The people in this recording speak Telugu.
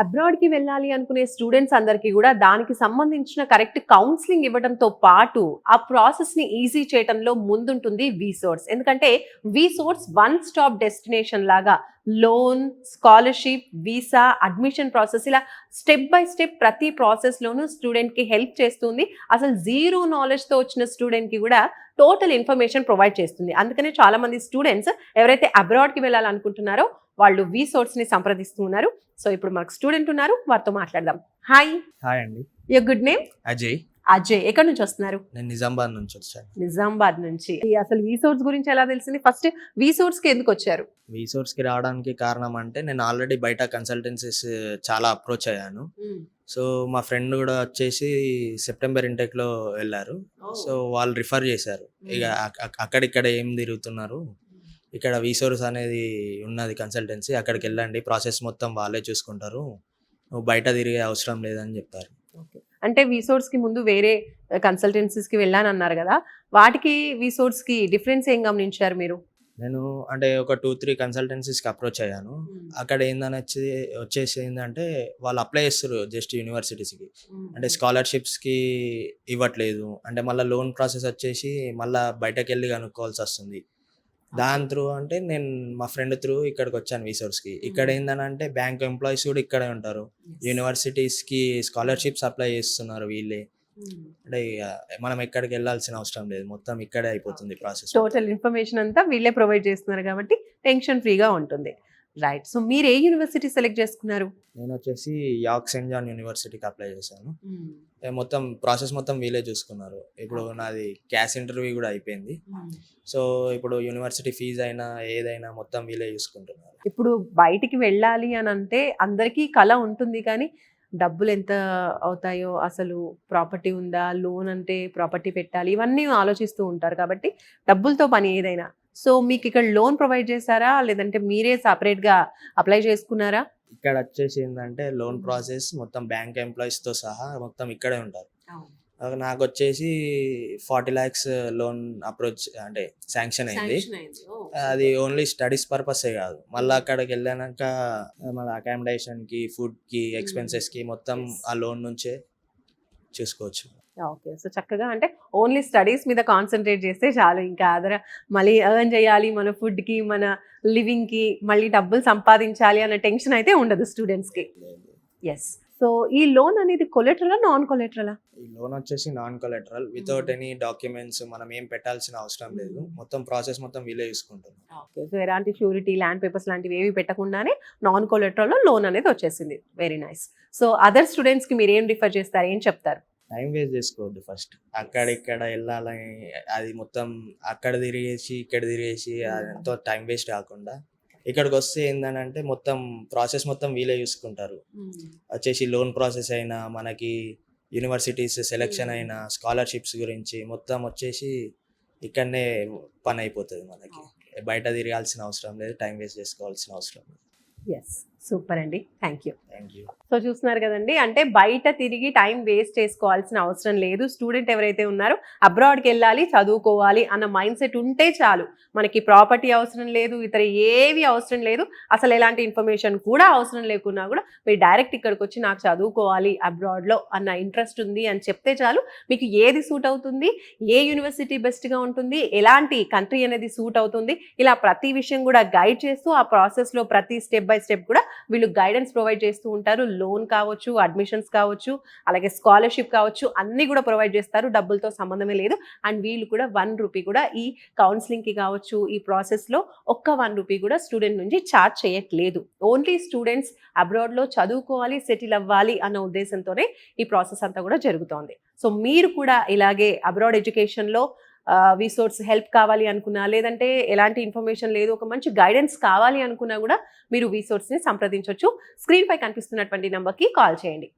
అబ్రాడ్‌కి వెళ్ళాలి అనుకునే స్టూడెంట్స్ అందరికీ గూడా దానికి సంబంధించిన కరెక్ట్ కౌన్సెలింగ్ ఇవ్వడంతో పాటు, ఆ ప్రాసెస్‌ని ఈజీ చేయటంలో ముందుంటుంది వీసోర్స్. ఎందుకంటే వీసోర్స్ వన్ స్టాప్ డెస్టినేషన్ లాగా loan, scholarship, visa, admission process ఇలా స్టెప్ బై స్టెప్ ప్రతి ప్రాసెస్‌లోనూ స్టూడెంట్‌కి హెల్ప్ చేస్తుంది. అసలు జీరో నాలెడ్జ్‌తో వచ్చిన స్టూడెంట్‌కి గూడా టోటల్ ఇన్ఫర్మేషన్ ప్రొవైడ్ చేస్తుంది. అందుకనే చాలా మంది స్టూడెంట్స్ ఎవరైతే అబ్రాడ్‌కి వెళ్ళాలనుకుంటున్నారో వాళ్ళు వీసోర్స్‌ని సంప్రదిస్తూ ఉన్నారు. సో ఇప్పుడు మనకు స్టూడెంట్ ఉన్నారు, వారితో మాట్లాడదాం. హాయ్. హాయ్ అండి. Your good name? Ajay. Ajay. ఎక్కడి నుంచి వస్తున్నారు? నేను నిజామాబాద్ నుంచి వచ్చాను. నిజామాబాద్ నుంచి. అసలు వీసోర్స్ గురించి ఎలా తెలిసింది? ఫస్ట్ వీసోర్స్‌కి ఎందుకు వచ్చారు? వీసోర్స్‌కి రావడానికి కారణం అంటే నేను ఆల్రెడీ బయట కన్సల్టెన్సీస్ చాలా అప్రోచ్ అయ్యాను. సో మా ఫ్రెండ్ కూడా వచ్చేసి సెప్టెంబర్ ఇంటెక్‌లో వెళ్ళారు. సో వాళ్ళు రిఫర్ చేశారు. ఇక అక్కడిక్కడ ఏం తిరుగుతున్నారు, ఇక్కడ వీసోర్స్ అనేది ఉన్నది కన్సల్టెన్సీ, అక్కడికి వెళ్ళండి, ప్రాసెస్ మొత్తం వాళ్ళే చూసుకుంటారు, నువ్వు బయట తిరిగే అవసరం లేదని చెప్పారు. అంటే వీసోర్స్‌కి ముందు వేరే కన్సల్టెన్సీస్‌కి వెళ్ళానన్నారు కదా, వాటికి వీసోర్స్‌కి డిఫరెన్స్ ఏం గమనించారు మీరు? నేను అంటే ఒక 2-3 కన్సల్టెన్సీస్కి అప్రోచ్ అయ్యాను. అక్కడ ఏందని వచ్చేసి ఏంటంటే వాళ్ళు అప్లై చేస్తారు జస్ట్ యూనివర్సిటీస్కి, అంటే స్కాలర్షిప్స్కి ఇవ్వట్లేదు, అంటే మళ్ళీ లోన్ ప్రాసెస్ వచ్చేసి మళ్ళీ బయటకు వెళ్ళి కనుక్కోవాల్సి వస్తుంది. దాని త్రూ అంటే నేను మా ఫ్రెండ్ త్రూ ఇక్కడికి వచ్చాను వీసోర్స్కి. ఇక్కడ ఏంటంటే బ్యాంక్ ఎంప్లాయీస్ కూడా ఇక్కడే ఉంటారు, యూనివర్సిటీస్కి స్కాలర్షిప్స్ అప్లై చేస్తున్నారు వీళ్ళే. అంటే ఇక మనం ఎక్కడికి వెళ్ళాల్సిన అవసరం లేదు, మొత్తం ఇక్కడే అయిపోతుంది ప్రాసెస్. టోటల్ ఇన్ఫర్మేషన్ అంతా వీళ్ళే ప్రొవైడ్ చేస్తున్నారు కాబట్టి టెన్షన్ ఫ్రీగా ఉంటుంది. రైట్. సో మీరు ఏ యూనివర్సిటీ సెలెక్ట్ చేసుకున్నారు? నేను వచ్చేసి యార్క్ సెయింట్ జాన్ యూనివర్సిటీకి అప్లై చేశాను. మొత్తం ప్రాసెస్ మొత్తం వీళ్ళే చూసుకున్నారు. ఇప్పుడు నాది క్యాష్ ఇంటర్వ్యూ కూడా అయిపోయింది. సో ఇప్పుడు యూనివర్సిటీ ఫీజు అయినా ఏదైనా మొత్తం వీళ్ళే చూసుకుంటున్నారు. ఇప్పుడు బయటికి వెళ్ళాలి అని అంటే అందరికీ కళ ఉంటుంది, కానీ డబ్బులు ఎంత అవుతాయో, అసలు ప్రాపర్టీ ఉందా, లోన్ అంటే ప్రాపర్టీ పెట్టాలి, ఇవన్నీ ఆలోచిస్తూ ఉంటారు. కాబట్టి డబ్బులతో పని ఏదైనా. సో మీకు ఇక్కడ లోన్ ప్రొవైడ్ చేశారా, లేదంటే మీరే సపరేట్గా అప్లై చేసుకున్నారా? ఇక్కడ వచ్చేసి ఏంటంటే లోన్ ప్రాసెస్ మొత్తం బ్యాంక్ ఎంప్లాయీస్తో సహా మొత్తం ఇక్కడే ఉంటారు. నాకు వచ్చేసి 40 lakhs లోన్ అప్రోచ్ అంటే శాంక్షన్ అయింది. అది ఓన్లీ స్టడీస్ పర్పసే కాదు, మళ్ళీ అక్కడికి వెళ్ళాక మన అకామిడేషన్కి, ఫుడ్కి, ఎక్స్పెన్సెస్కి మొత్తం ఆ లోన్ నుంచే చూసుకోవచ్చు. ఓకే. సో చక్కగా అంటే ఓన్లీ స్టడీస్ మీద కాన్సన్ట్రేట్ చేస్తే చాలు, ఇంకా అదర మళ్ళీ ఎర్న్ చేయాలి, మన ఫుడ్కి, మన లివింగ్కి మళ్ళీ డబ్బులు సంపాదించాలి అన్న టెన్షన్ అయితే ఉండదు స్టూడెంట్స్కి. ఎస్. సో ఈ లోన్ అనేది కొలెటరలా, నాన్ కొలెటరలా? ఈ లోన్ వచ్చేసి non collateral, without any documents మనం ఏం పెట్టాల్సిన అవసరం లేదు, మొత్తం ప్రాసెస్ మొత్తం వీలే చూసుకుంటాం. ఓకే. సో ఎలాంటి షూరిటీ, ల్యాండ్ పేపర్స్ లాంటివి ఏవి పెట్టకుండానే నాన్ కొలెటరల్లో లోన్ అనేది వచ్చేసింది. Very nice. సో అదర్ స్టూడెంట్స్కి మీరు ఏం రిఫర్ చేస్తారు, ఏం చెప్తారు? టైం వేస్ట్ చేసుకోవద్దు. ఫస్ట్ అక్కడిక్కడ వెళ్ళాలని అది మొత్తం అక్కడ తిరిగేసి ఇక్కడ తిరిగేసి అదంతా టైం వేస్ట్ కాకుండా ఇక్కడికి వస్తే ఏంటంటే మొత్తం ప్రాసెస్ మొత్తం వీలే చూసుకుంటారు. వచ్చేసి లోన్ ప్రాసెస్ అయినా, మనకి యూనివర్సిటీస్ సెలెక్షన్ అయినా, స్కాలర్షిప్స్ గురించి మొత్తం వచ్చేసి ఇక్కడనే పని అయిపోతుంది. మనకి బయట తిరగాల్సిన అవసరం లేదు, టైం వేస్ట్ చేసుకోవాల్సిన అవసరం లేదు. ఎస్. సూపర్ అండి. Thank you. Thank you. So చూస్తున్నారు కదండి, అంటే బయట తిరిగి టైం వేస్ట్ చేసుకోవాల్సిన అవసరం లేదు. స్టూడెంట్ ఎవరైతే ఉన్నారో అబ్రాడ్కి వెళ్ళాలి, చదువుకోవాలి అన్న మైండ్ సెట్ ఉంటే చాలు. మనకి ప్రాపర్టీ అవసరం లేదు, ఇతర ఏవి అవసరం లేదు, అసలు ఎలాంటి ఇన్ఫర్మేషన్ కూడా అవసరం లేకున్నా కూడా మీరు డైరెక్ట్ ఇక్కడికి వచ్చి నాకు చదువుకోవాలి అబ్రాడ్లో అన్న ఇంట్రెస్ట్ ఉంది అని చెప్తే చాలు. మీకు ఏది సూట్ అవుతుంది, ఏ యూనివర్సిటీ బెస్ట్గా ఉంటుంది, ఎలాంటి కంట్రీ అనేది సూట్ అవుతుంది, ఇలా ప్రతి విషయం కూడా గైడ్ చేస్తూ ఆ ప్రాసెస్లో ప్రతి స్టెప్ బై స్టెప్ కూడా వీళ్ళు గైడెన్స్ ప్రొవైడ్ చేస్తూ ఉంటారు. లోన్ కావచ్చు, అడ్మిషన్స్ కావచ్చు, అలాగే స్కాలర్షిప్ కావచ్చు, అన్నీ కూడా ప్రొవైడ్ చేస్తారు. డబ్బులతో సంబంధమే లేదు. అండ్ వీళ్ళు కూడా 1 రూపీ కూడా ఈ కౌన్సిలింగ్కి కావచ్చు, ఈ ప్రాసెస్లో ఒక్క 1 రూపీ కూడా స్టూడెంట్ నుంచి ఛార్జ్ చేయట్లేదు. ఓన్లీ స్టూడెంట్స్ అబ్రాడ్లో చదువుకోవాలి, సెటిల్ అవ్వాలి అన్న ఉద్దేశంతోనే ఈ ప్రాసెస్ అంతా కూడా జరుగుతోంది. సో మీరు కూడా ఇలాగే అబ్రాడ్ ఎడ్యుకేషన్లో వీసోర్స్ హెల్ప్ కావాలి అనుకున్నా, లేదంటే ఎలాంటి ఇన్ఫర్మేషన్ లేదు, ఒక మంచి గైడెన్స్ కావాలి అనుకున్నా కూడా మీరు వీసోర్స్ని సంప్రదించవచ్చు. స్క్రీన్ పై కనిపిస్తున్నటువంటి నెంబర్కి కాల్ చేయండి.